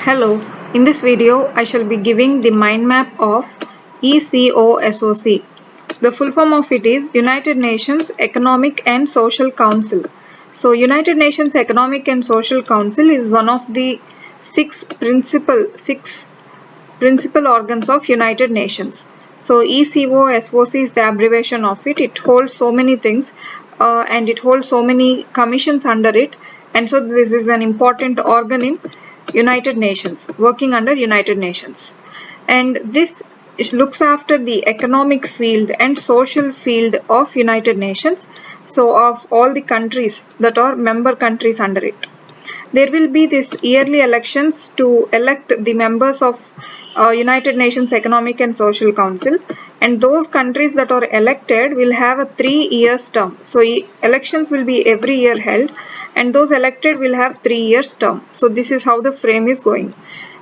Hello, in this video I shall be giving the mind map of Ecosoc. The full form of it is United Nations Economic and Social Council. So United Nations Economic and Social Council is one of the six principal organs of United Nations. So Ecosoc is the abbreviation of it. It holds so many things and it holds so many commissions under it, and so this is an important organ in United Nations, working under United Nations. And this looks after the economic field and social field of United Nations, so of all the countries that are member countries under it. There will be this yearly elections to elect the members of United Nations Economic and Social Council, and those countries that are elected will have a 3-year term. So elections will be every year held, and those elected will have 3 years term. So this is how the frame is going.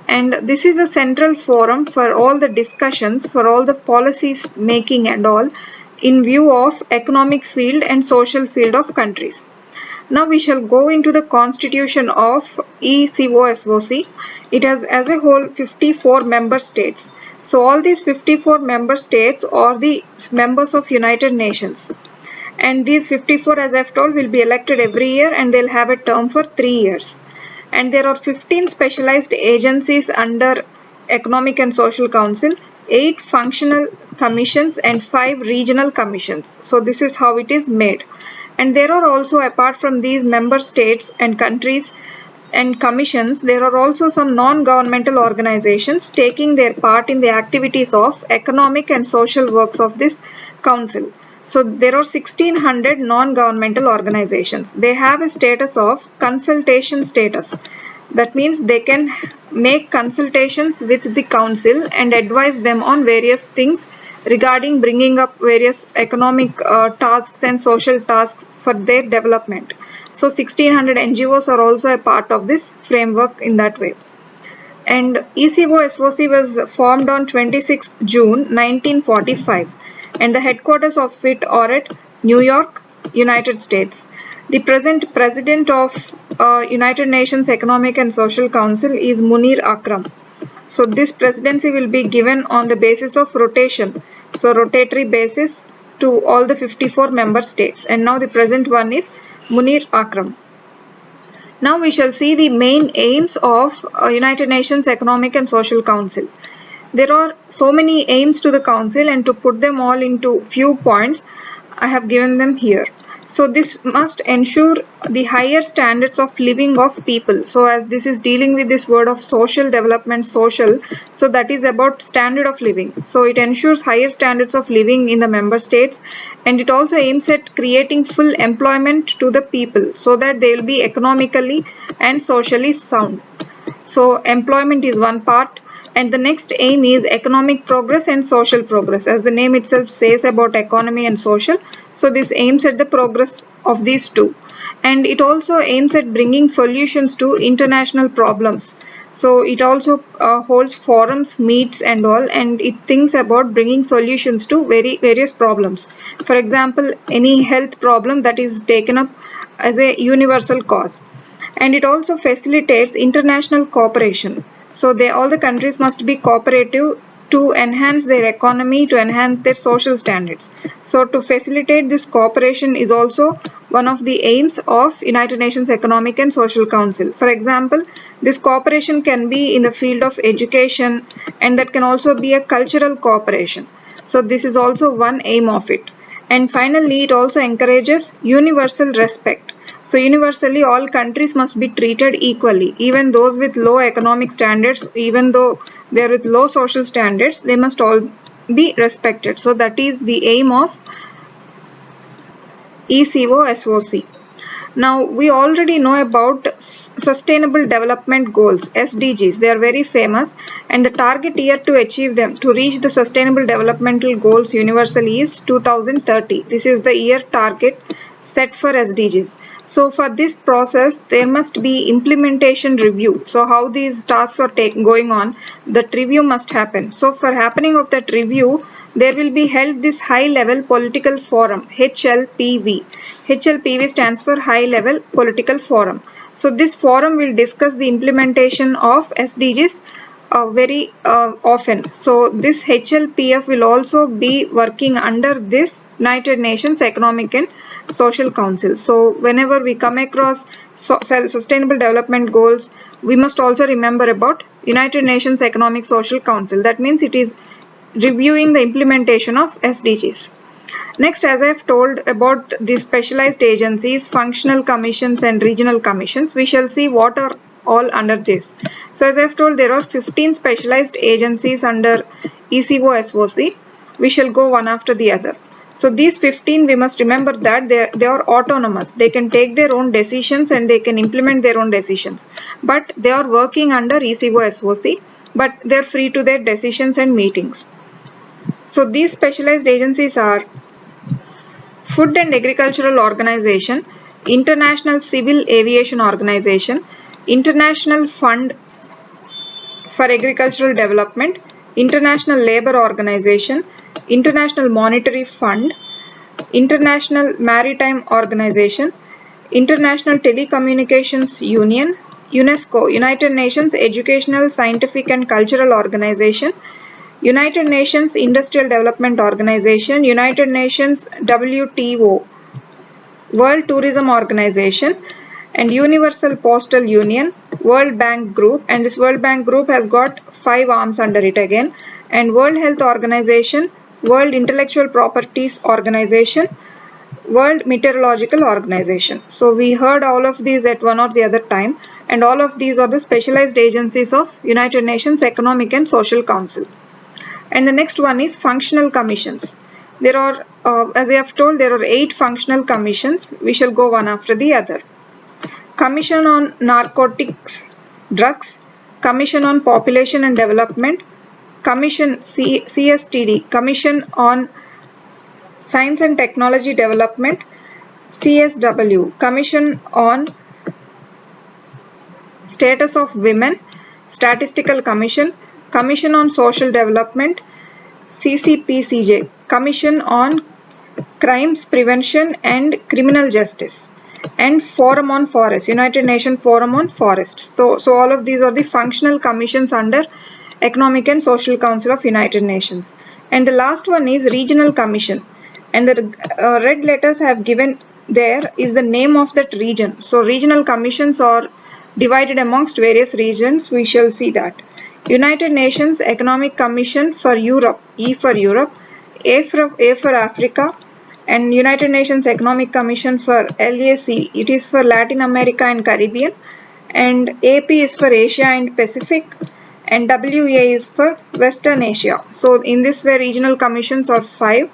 And this is a central forum for all the discussions, for all the policies making and all, in view of economic field and social field of countries. Now we shall go into the constitution of Ecosoc. It has as a whole 54 member states. So all these 54 member states are the members of United Nations. And these 54, as I've told, will be elected every year, and they'll have a term for 3 years. And there are 15 specialized agencies under Economic and Social Council, 8 functional commissions and 5 regional commissions. So this is how it is made. And there are also, apart from these member states and countries and commissions, there are also some non-governmental organizations taking their part in the activities of economic and social works of this council. So there are 1600 non-governmental organizations. They have a status of consultation status. That means they can make consultations with the council and advise them on various things regarding bringing up various economic tasks and social tasks for their development. So 1600 NGOs are also a part of this framework in that way. And Ecosoc was formed on 26 June 1945, and the headquarters of it are at New York, United States. The present president of United Nations Economic and Social Council is Munir Akram. So this presidency will be given on the basis of rotation, so rotatory basis to all the 54 member states, and now the present one is Munir Akram. Now we shall see the main aims of United Nations Economic and Social Council. There are so many aims to the council, and to put them all into few points, I have given them here. So this must ensure the higher standards of living of people. So as this is dealing with this word of social development, social, so that is about standard of living. So it ensures higher standards of living in the member states, and it also aims at creating full employment to the people so that they will be economically and socially sound. So employment is one part. And the next aim is economic progress and social progress. As the name itself says about economy and social, so this aims at the progress of these two. And it also aims at bringing solutions to international problems. So it also holds forums, meets and all, and it thinks about bringing solutions to various problems. For example, any health problem that is taken up as a universal cause. And it also facilitates international cooperation. So all the countries must be cooperative to enhance their economy, to enhance their social standards. So to facilitate this cooperation is also one of the aims of United Nations Economic and Social Council. For example, this cooperation can be in the field of education, and that can also be a cultural cooperation. So this is also one aim of it. And finally, it also encourages universal respect. So universally, all countries must be treated equally. Even those with low economic standards, even though they are with low social standards, they must all be respected. So that is the aim of Ecosoc. Now we already know about Sustainable Development Goals, SDGs. They are very famous, and the target year to achieve them, to reach the Sustainable Developmental Goals universally, is 2030. This is the year target set for SDGs. So for this process, there must be implementation review. So how these tasks are going on, that review must happen. So for happening of that review, there will be held this high level political forum, HLPV. HLPV stands for High Level Political Forum. So this forum will discuss the implementation of SDGs very often. So this HLPF will also be working under this United Nations Economic and Social Council. So whenever we come across sustainable development goals, we must also remember about United Nations Economic Social Council. That means it is reviewing the implementation of SDGs. Next, as I have told about the specialized agencies, functional commissions and regional commissions, we shall see what are all under this. So as I have told, there are 15 specialized agencies under ECO SOC. We shall go one after the other. So these 15, we must remember that they are autonomous. They can take their own decisions and they can implement their own decisions. But they are working under ECO SOC, but they are free to their decisions and meetings. So these specialized agencies are Food and Agricultural Organization, International Civil Aviation Organization, International Fund for Agricultural Development, International Labour Organization, International Monetary Fund, International Maritime Organization, International Telecommunications Union, UNESCO, United Nations Educational, Scientific and Cultural Organization, United Nations Industrial Development Organization, United Nations WTO, World Tourism Organization, and Universal Postal Union, World Bank Group, and this World Bank Group has got 5 arms under it again, and World Health Organization, World Intellectual Properties Organization, World Meteorological Organization. So we heard all of these at one or the other time, and all of these are the specialized agencies of United Nations Economic and Social Council. And the next one is functional commissions. There are, as I have told, there are 8 functional commissions. We shall go one after the other. Commission on Narcotics, Drugs, Commission on Population and Development, Commission CSTD, Commission on Science and Technology Development, CSW, Commission on Status of Women, Statistical Commission, Commission on Social Development, CCPCJ, Commission on Crimes Prevention and Criminal Justice, and Forum on Forests, United Nations Forum on Forests. So all of these are the functional commissions under Economic and Social Council of United Nations. And the last one is Regional Commission. And the red letters I have given there is the name of that region. So regional commissions are divided amongst various regions. We shall see that. United Nations Economic Commission for Europe, E for Europe, A for Africa, and United Nations Economic Commission for LAC, it is for Latin America and Caribbean, and AP is for Asia and Pacific, and WA is for Western Asia. So in this way regional commissions are 5,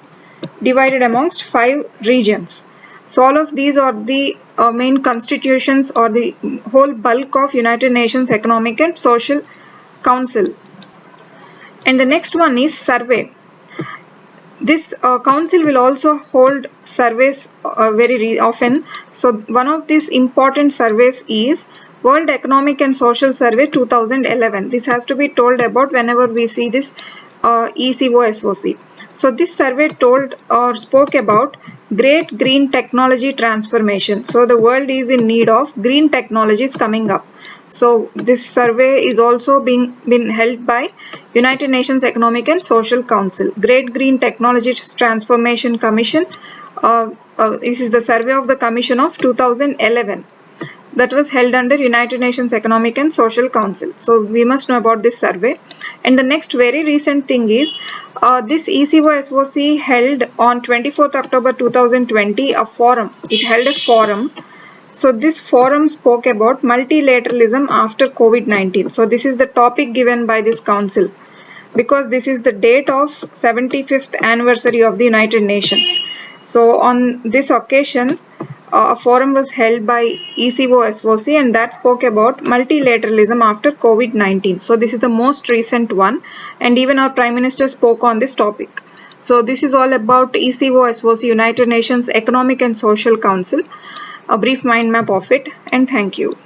divided amongst 5 regions. So all of these are the main constitutions or the whole bulk of United Nations Economic and Social Council. And the next one is survey. This council will also hold surveys very often. So one of these important surveys is World Economic and Social Survey 2011. This has to be told about whenever we see this ECO SOC. So this survey told or spoke about great green technology transformation. So the world is in need of green technologies coming up. So this survey is also been held by United Nations Economic and Social Council. Great Green Technology Transformation Commission. This is the survey of the Commission of 2011. That was held under United Nations Economic and Social Council. So we must know about this survey. And the next very recent thing is this ECO SOC held on 24th October 2020 a forum. It held a forum. So this forum spoke about multilateralism after COVID-19. So this is the topic given by this council because this is the date of 75th anniversary of the United Nations. So on this occasion, a forum was held by ECO SOC and that spoke about multilateralism after COVID-19. So this is the most recent one and even our Prime Minister spoke on this topic. So this is all about ECO SOC, United Nations Economic and Social Council. A brief mind map of it, and thank you.